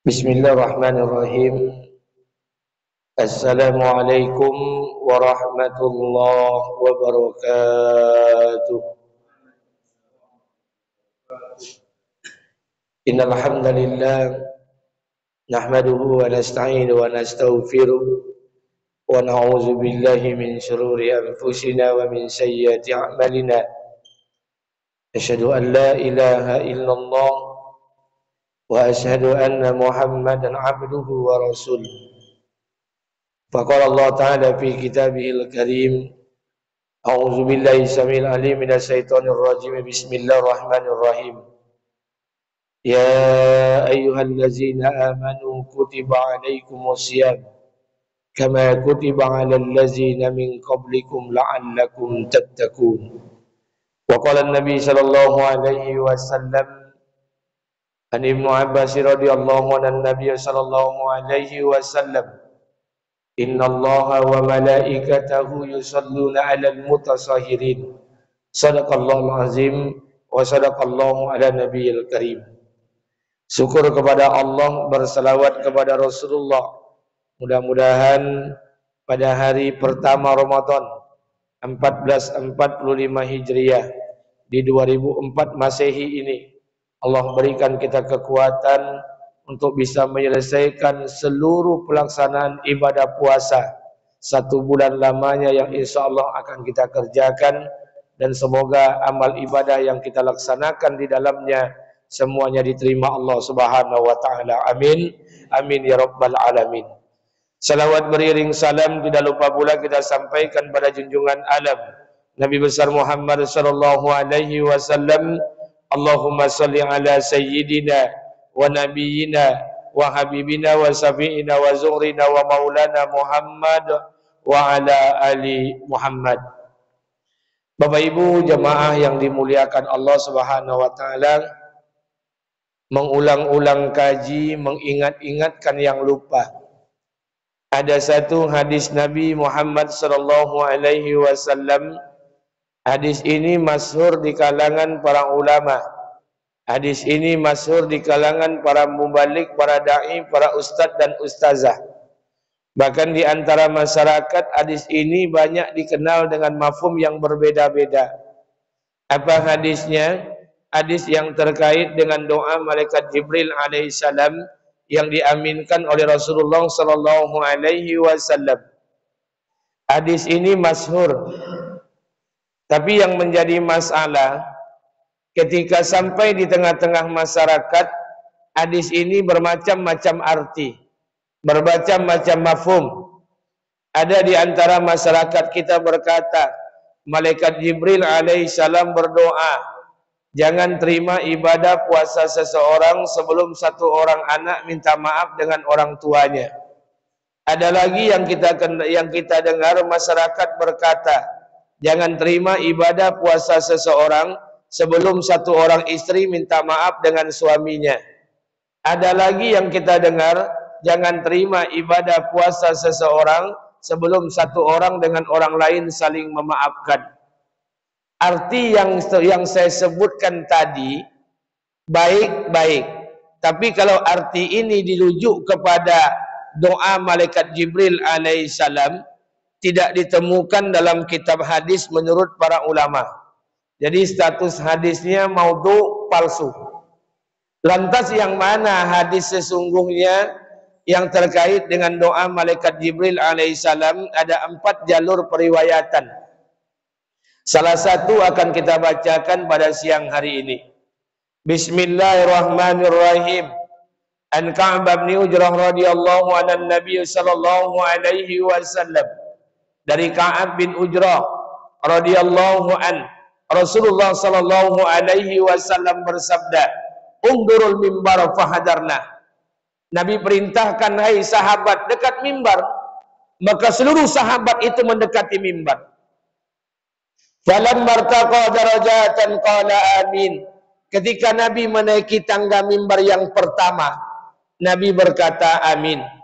Bismillahirrahmanirrahim. Assalamualaikum warahmatullahi wabarakatuh. Innal hamdalillah nahmaduhu wa nasta'inu wa nastaghfiruh wa na'udzu billahi min shururi anfusina wa min sayyiati a'malina. Asyhadu an la ilaha illallah wa asyhadu anna Muhammadan 'abduhu wa rasuluh. Faqala Allah Ta'ala fi kitabihil karim, a'udzu billahi samil alim minas syaitonir rajim. Bismillahirrahmanirrahim. Ya ayyuhallazina amanu kutiba 'alaikumus syiyam kama kutiba 'alal ladzina min qablikum la'allakum tattaqun. Wa qala an-nabi sallallahu alaihi wasallam an Ibnu Abbas radhiyallahu anhu an-nabiy sallallahu alaihi wasallam, innallaha wa malaikatahu yusholluna 'alal mutasahhirin. Shadaqallahul azim wa shadaqallahu ala nabiyil karim. Syukur kepada Allah, berselawat kepada Rasulullah. Mudah-mudahan pada hari pertama Ramadan 1445 Hijriah di 2004 Masehi ini, Allah berikan kita kekuatan untuk bisa menyelesaikan seluruh pelaksanaan ibadah puasa 1 bulan lamanya yang insya Allah akan kita kerjakan, dan semoga amal ibadah yang kita laksanakan di dalamnya semuanya diterima Allah Subhanahu wa taala. Amin. Amin ya rabbal alamin. Salawat beriring salam tidak lupa pula kita sampaikan pada junjungan alam Nabi besar Muhammad sallallahu alaihi wasallam. Allahumma salli ala sayyidina wa nabiyyina wa habibina wa syafi'ina wa zuhrina wa maulana Muhammad wa ala ali Muhammad. Bapak Ibu jemaah yang dimuliakan Allah Subhanahu wa taala, mengulang-ulang kaji, mengingat-ingatkan yang lupa. Ada satu hadis Nabi Muhammad sallallahu alaihi wasallam. Hadis ini masyhur di kalangan para ulama. Hadis ini masyhur di kalangan para mubalik, para dai, para ustadz dan ustazah. Bahkan di antara masyarakat hadis ini banyak dikenal dengan mafhum yang berbeda-beda. Apa hadisnya? Hadis yang terkait dengan doa malaikat Jibril alaihissalam yang diaminkan oleh Rasulullah sallallahu alaihi wasallam. Hadis ini masyhur. Tapi yang menjadi masalah ketika sampai di tengah-tengah masyarakat, hadis ini bermacam-macam arti, bermacam-macam mafhum. Ada di antara masyarakat kita berkata, malaikat Jibril alaihissalam berdoa, jangan terima ibadah puasa seseorang sebelum satu orang anak minta maaf dengan orang tuanya. Ada lagi yang kita dengar masyarakat berkata, jangan terima ibadah puasa seseorang sebelum satu orang istri minta maaf dengan suaminya. Ada lagi yang kita dengar, jangan terima ibadah puasa seseorang sebelum satu orang dengan orang lain saling memaafkan. Arti yang saya sebutkan tadi baik-baik. Tapi kalau arti ini dirujuk kepada doa malaikat Jibril alaihissalam, tidak ditemukan dalam kitab hadis menurut para ulama. Jadi status hadisnya maudhu, palsu. Lantas yang mana hadis sesungguhnya yang terkait dengan doa malaikat Jibril alaihissalam? Ada 4 jalur periwayatan. Salah satu akan kita bacakan pada siang hari ini. Bismillahirrahmanirrahim. An Ka'ab bin Ujrah radhiyallahu anhu Nabi sallallahu alaihi wasallam. Dari Ka'ab bin Ujrah radhiyallahu an, Rasulullah sallallahu alaihi wasallam bersabda, "Undurul mimbar fahadarna." Nabi perintahkan, hai sahabat, dekat mimbar. Maka seluruh sahabat itu mendekati mimbar. Falam martaqa darajatan qala amin. Ketika Nabi menaiki tangga mimbar yang pertama, Nabi berkata amin.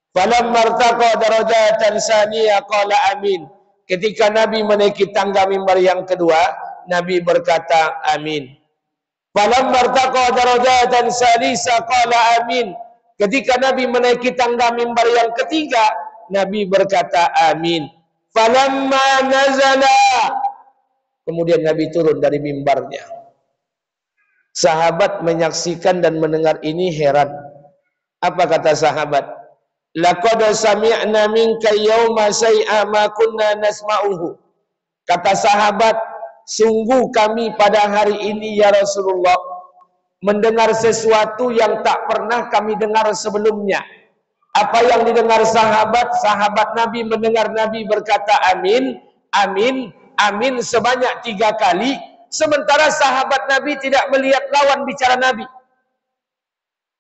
Falam martaqa darajatan saniyah qala amin. Ketika Nabi menaiki tangga mimbar yang kedua, Nabi berkata amin. Falamma irtaqa darajatan salisa qala amin. Ketika Nabi menaiki tangga mimbar yang ketiga, Nabi berkata amin. Falamma nazala, kemudian Nabi turun dari mimbarnya. Sahabat menyaksikan dan mendengar ini heran. Apa kata sahabat? Laqad sami'na minka yawma say'a ma kunna nasma'uhu. Kata sahabat, sungguh kami pada hari ini ya Rasulullah mendengar sesuatu yang tak pernah kami dengar sebelumnya. Apa yang didengar sahabat? Sahabat Nabi mendengar Nabi berkata amin, amin, amin sebanyak 3 kali. Sementara sahabat Nabi tidak melihat lawan bicara Nabi.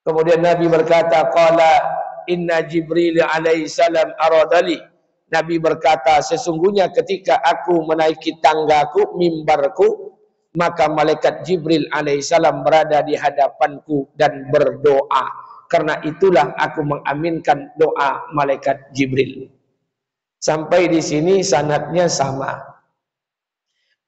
Kemudian Nabi berkata, qala inna Jibril alaihi salam aradali. Nabi berkata, sesungguhnya ketika aku menaiki tanggaku, mimbarku, maka malaikat Jibril alaihissalam berada di hadapanku dan berdoa. Karena itulah aku mengaminkan doa malaikat Jibril. Sampai di sini sanadnya sama.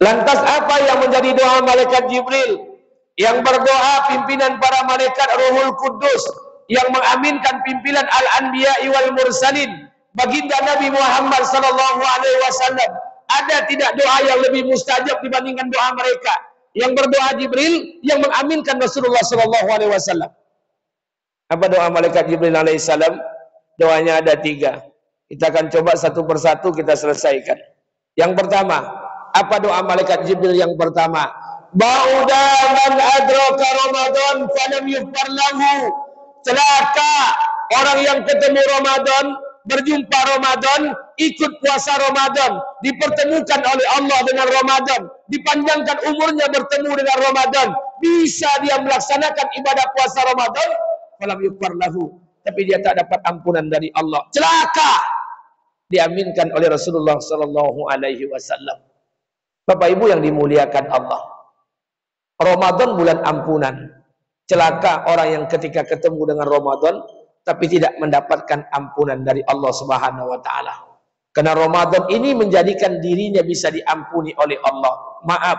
Lantas apa yang menjadi doa malaikat Jibril? Yang berdoa pimpinan para malaikat Ruhul Kudus, yang mengaminkan pimpinan Al-Anbiya wal Mursalin, baginda Nabi Muhammad sallallahu alaihi wasallam. Ada tidak doa yang lebih mustajab dibandingkan doa mereka? Yang berdoa Jibril, yang mengaminkan Rasulullah sallallahu alaihi wasallam. Apa doa malaikat Jibril alaihi salam? Doanya ada 3. Kita akan coba satu persatu kita selesaikan. Yang pertama, apa doa malaikat Jibril yang pertama? Ba'uda man adraka Ramadan falam yughfar lahu. Celaka orang yang ketemu Ramadan, berjumpa Ramadan, ikut puasa Ramadan, dipertemukan oleh Allah dengan Ramadan, dipanjangkan umurnya bertemu dengan Ramadan, bisa dia melaksanakan ibadah puasa Ramadan, falam yughfar lahu, tapi dia tak dapat ampunan dari Allah. Celaka, diaminkan oleh Rasulullah sallallahu alaihi wasallam. Bapak Ibu yang dimuliakan Allah, Ramadan bulan ampunan. Celaka orang yang ketika ketemu dengan Ramadan tapi tidak mendapatkan ampunan dari Allah Subhanahu wa taala. Karena Ramadan ini menjadikan dirinya bisa diampuni oleh Allah. Maaf,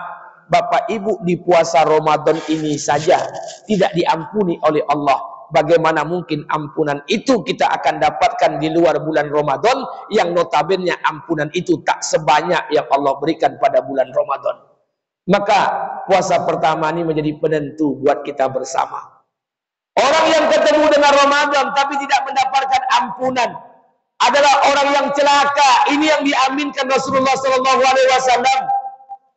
Bapak Ibu di puasa Ramadan ini saja tidak diampuni oleh Allah. Bagaimana mungkin ampunan itu kita akan dapatkan di luar bulan Ramadan, yang notabene ampunan itu tak sebanyak yang Allah berikan pada bulan Ramadan. Maka puasa pertama ini menjadi penentu buat kita bersama. Orang yang ketemu dengan Ramadan tapi tidak mendapatkan ampunan adalah orang yang celaka. Ini yang diaminkan Rasulullah SAW.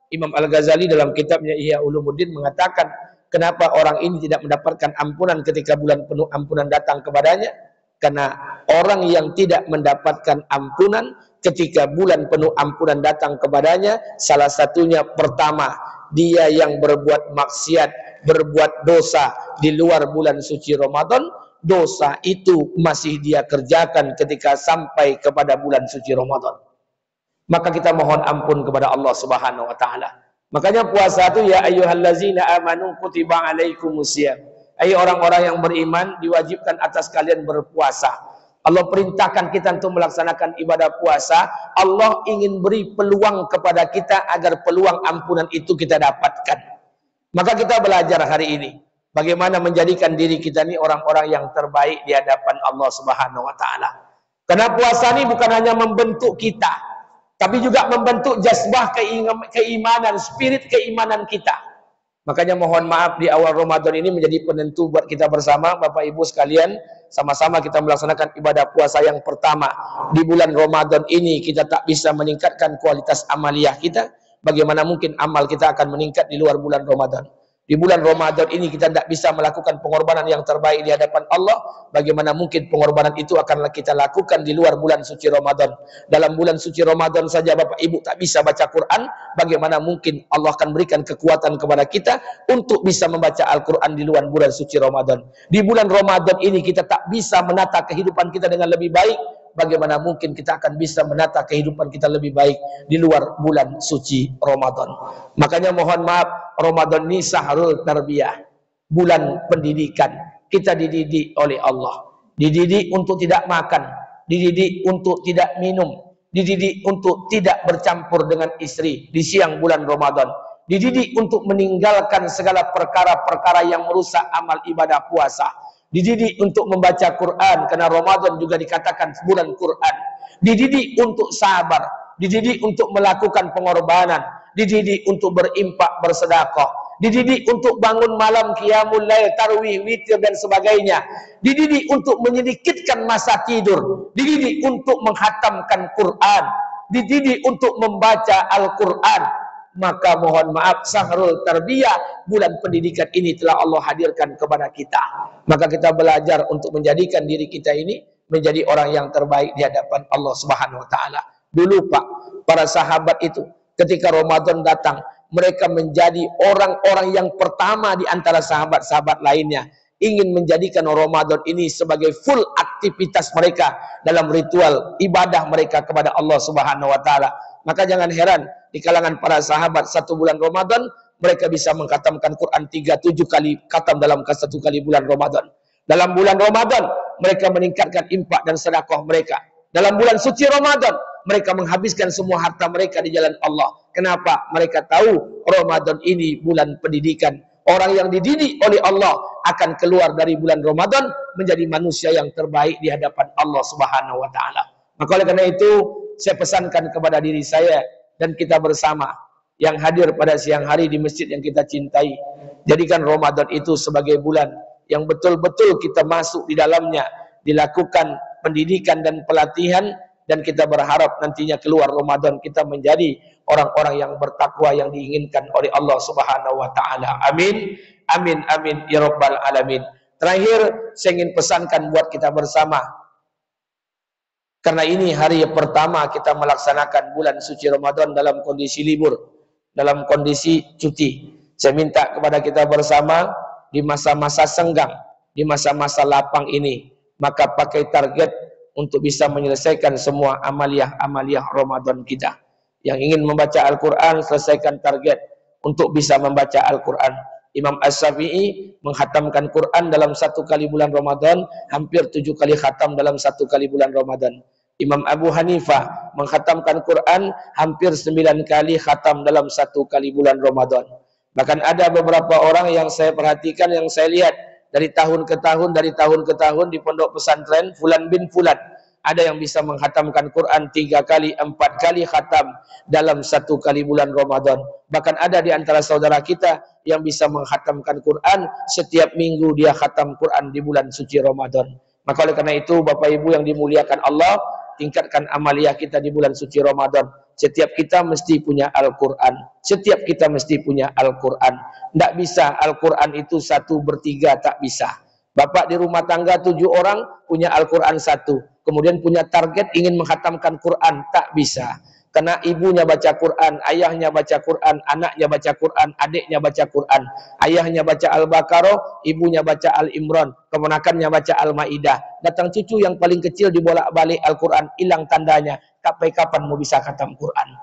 Imam Al-Ghazali dalam kitabnya Ihya Ulumuddin mengatakan, kenapa orang ini tidak mendapatkan ampunan ketika bulan penuh ampunan datang kepadanya? Karena orang yang tidak mendapatkan ampunan ketika bulan penuh ampunan datang kepadanya, salah satunya pertama, dia yang berbuat maksiat, berbuat dosa di luar bulan suci Ramadan, dosa itu masih dia kerjakan ketika sampai kepada bulan suci Ramadan. Maka kita mohon ampun kepada Allah Subhanahu wa taala. Makanya puasa itu ya ayyuhallazina amanu kutiba alaikumusiyam. Hai orang-orang yang beriman, diwajibkan atas kalian berpuasa. Allah perintahkan kita untuk melaksanakan ibadah puasa. Allah ingin beri peluang kepada kita agar peluang ampunan itu kita dapatkan. Maka kita belajar hari ini bagaimana menjadikan diri kita ini orang-orang yang terbaik di hadapan Allah Subhanahu wa taala. Karena puasa ini bukan hanya membentuk kita, tapi juga membentuk jazbah keimanan, spirit keimanan kita. Makanya mohon maaf di awal Ramadan ini menjadi penentu buat kita bersama, Bapak Ibu sekalian, sama-sama kita melaksanakan ibadah puasa yang pertama. Di bulan Ramadan ini kita tak bisa meningkatkan kualitas amaliyah kita, bagaimana mungkin amal kita akan meningkat di luar bulan Ramadan? Di bulan Ramadan ini kita tidak bisa melakukan pengorbanan yang terbaik di hadapan Allah. Bagaimana mungkin pengorbanan itu akan kita lakukan di luar bulan suci Ramadan? Dalam bulan suci Ramadan saja Bapak Ibu tak bisa baca Quran. Bagaimana mungkin Allah akan berikan kekuatan kepada kita untuk bisa membaca Al-Quran di luar bulan suci Ramadan? Di bulan Ramadan ini kita tak bisa menata kehidupan kita dengan lebih baik. Bagaimana mungkin kita akan bisa menata kehidupan kita lebih baik di luar bulan suci Ramadan? Makanya mohon maaf, Ramadan ini syahrul tarbiyah, bulan pendidikan. Kita dididik oleh Allah, dididik untuk tidak makan, dididik untuk tidak minum, dididik untuk tidak bercampur dengan istri di siang bulan Ramadan. dididik untuk meninggalkan segala perkara-perkara yang merusak amal ibadah puasa, dididik untuk membaca Quran karena Ramadan juga dikatakan bulan Quran, dididik untuk sabar, dididik untuk melakukan pengorbanan, dididik untuk berimpak bersedekah, dididik untuk bangun malam qiyamul lail, tarawih, witir dan sebagainya, dididik untuk menyedikitkan masa tidur, dididik untuk menghatamkan Quran, dididik untuk membaca Al-Quran. Maka mohon maaf, Syahrul Tarbiyah, bulan pendidikan ini telah Allah hadirkan kepada kita. Maka kita belajar untuk menjadikan diri kita ini menjadi orang yang terbaik di hadapan Allah Subhanahu wa taala. Dulu Pak, para sahabat itu ketika Ramadan datang, mereka menjadi orang-orang yang pertama di antara sahabat-sahabat lainnya ingin menjadikan Ramadan ini sebagai full aktivitas mereka dalam ritual ibadah mereka kepada Allah Subhanahu wa taala. Maka jangan heran di kalangan para sahabat satu bulan Ramadan mereka bisa mengkhatamkan Quran 37 kali khatam dalam satu kali bulan Ramadan. Dalam bulan Ramadan mereka meningkatkan infak dan sedekah mereka. Dalam bulan suci Ramadan mereka menghabiskan semua harta mereka di jalan Allah. Kenapa? Mereka tahu Ramadan ini bulan pendidikan. Orang yang dididik oleh Allah akan keluar dari bulan Ramadan menjadi manusia yang terbaik di hadapan Allah Subhanahu wa taala. Maka oleh karena itu saya pesankan kepada diri saya dan kita bersama yang hadir pada siang hari di masjid yang kita cintai, jadikan Ramadan itu sebagai bulan yang betul-betul kita masuk di dalamnya, dilakukan pendidikan dan pelatihan, dan kita berharap nantinya keluar Ramadan kita menjadi orang-orang yang bertakwa yang diinginkan oleh Allah Subhanahu wa taala. Amin. Amin amin ya rabbal alamin. Terakhir saya ingin pesankan buat kita bersama, karena ini hari pertama kita melaksanakan bulan suci Ramadan dalam kondisi libur, dalam kondisi cuti. Saya minta kepada kita bersama di masa-masa senggang, di masa-masa lapang ini, maka pakai target untuk bisa menyelesaikan semua amaliyah-amaliyah Ramadan kita. Yang ingin membaca Al-Quran, selesaikan target untuk bisa membaca Al-Quran. Imam As-Syafi'i menghatamkan Quran dalam satu kali bulan Ramadan, hampir 7 kali khatam dalam satu kali bulan Ramadan. Imam Abu Hanifah menghatamkan Quran hampir 9 kali khatam dalam satu kali bulan Ramadan. Bahkan ada beberapa orang yang saya perhatikan, yang saya lihat dari tahun ke tahun di pondok pesantren Fulan bin Fulan, ada yang bisa menghatamkan Quran 3 kali, 4 kali khatam dalam satu kali bulan Ramadan. Bahkan ada di antara saudara kita yang bisa menghatamkan Quran setiap minggu, dia khatam Quran di bulan suci Ramadan. Maka oleh karena itu Bapak Ibu yang dimuliakan Allah, tingkatkan amaliyah kita di bulan suci Ramadan. Setiap kita mesti punya Al-Quran. Setiap kita mesti punya Al-Quran. Tidak bisa Al-Quran itu 1/3, tak bisa. Bapak di rumah tangga 7 orang punya Al-Quran 1. Kemudian punya target ingin menghatamkan Quran, tak bisa. Karena ibunya baca Quran, ayahnya baca Quran, anaknya baca Quran, adiknya baca Quran. Ayahnya baca Al-Baqarah, ibunya baca Al-Imran, keponakannya baca Al-Maidah. Datang cucu yang paling kecil dibolak-balik Al-Quran, hilang tandanya. Sampai kapan mau bisa khatam Quran?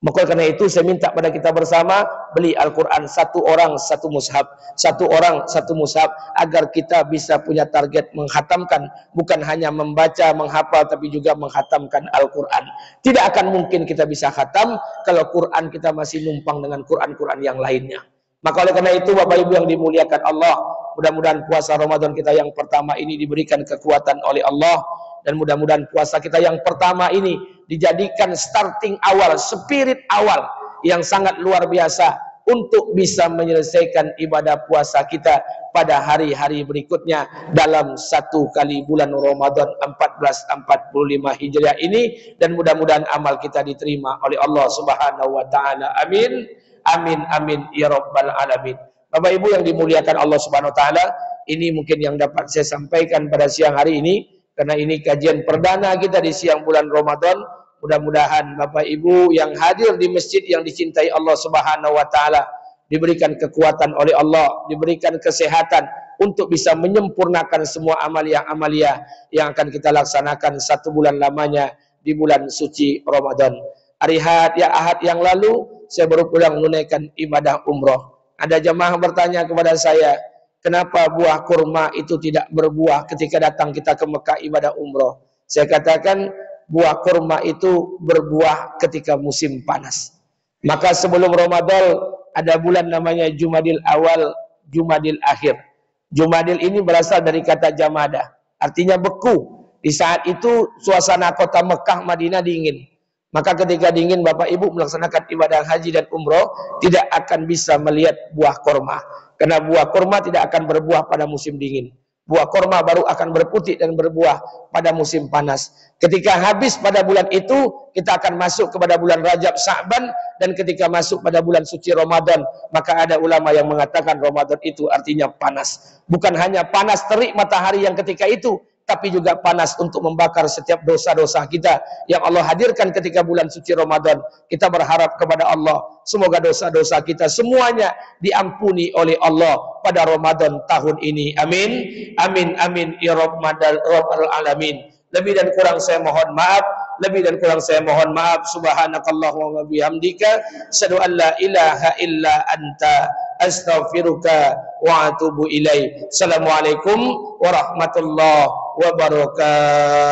Maka karena itu saya minta pada kita bersama beli Al-Quran, 1 orang 1 mushaf, 1 orang 1 mushaf, agar kita bisa punya target menghatamkan, bukan hanya membaca, menghafal, tapi juga menghatamkan Al-Quran. Tidak akan mungkin kita bisa khatam kalau Quran kita masih numpang dengan Quran-Quran yang lainnya. Maka oleh karena itu Bapak Ibu yang dimuliakan Allah, mudah-mudahan puasa Ramadan kita yang pertama ini diberikan kekuatan oleh Allah, dan mudah-mudahan puasa kita yang pertama ini dijadikan starting awal, spirit awal yang sangat luar biasa untuk bisa menyelesaikan ibadah puasa kita pada hari-hari berikutnya dalam satu kali bulan Ramadan 1445 Hijriah ini, dan mudah-mudahan amal kita diterima oleh Allah Subhanahu wa taala. Amin. Amin amin ya rabbal alamin. Bapak Ibu yang dimuliakan Allah Subhanahu wa taala, ini mungkin yang dapat saya sampaikan pada siang hari ini, karena ini kajian perdana kita di siang bulan Ramadan. Mudah-mudahan Bapak Ibu yang hadir di masjid yang dicintai Allah Subhanahu wa taala diberikan kekuatan oleh Allah, diberikan kesehatan untuk bisa menyempurnakan semua amaliyah-amaliyah yang akan kita laksanakan 1 bulan lamanya di bulan suci Ramadan. Hari Ahad yang lalu saya baru pulang menunaikan ibadah umroh. Ada jemaah bertanya kepada saya, kenapa buah kurma itu tidak berbuah ketika datang kita ke Mekah ibadah umroh? Saya katakan buah kurma itu berbuah ketika musim panas. Maka sebelum Ramadan ada bulan namanya Jumadil Awal, Jumadil Akhir. Jumadil ini berasal dari kata jamada, artinya beku. Di saat itu suasana kota Mekah, Madinah dingin. Maka ketika dingin Bapak Ibu melaksanakan ibadah haji dan umroh, tidak akan bisa melihat buah korma. Karena buah korma tidak akan berbuah pada musim dingin. Buah korma baru akan berputih dan berbuah pada musim panas. Ketika habis pada bulan itu, kita akan masuk kepada bulan Rajab, Sya'ban, dan ketika masuk pada bulan suci Ramadan, maka ada ulama yang mengatakan Ramadan itu artinya panas. Bukan hanya panas terik matahari yang ketika itu, tapi juga panas untuk membakar setiap dosa-dosa kita yang Allah hadirkan ketika bulan suci Ramadan. Kita berharap kepada Allah, semoga dosa-dosa kita semuanya diampuni oleh Allah pada Ramadan tahun ini. Amin. Amin, amin, ya Rabbal alamin. Lebih dan kurang saya mohon maaf. Lebih dan kurang saya mohon maaf. Subhanakallahumma wa bihamdika, asyhadu an la ilaha illa anta, astaghfiruka wa atubu ilaik. Assalamualaikum warahmatullahi wabarakatuh.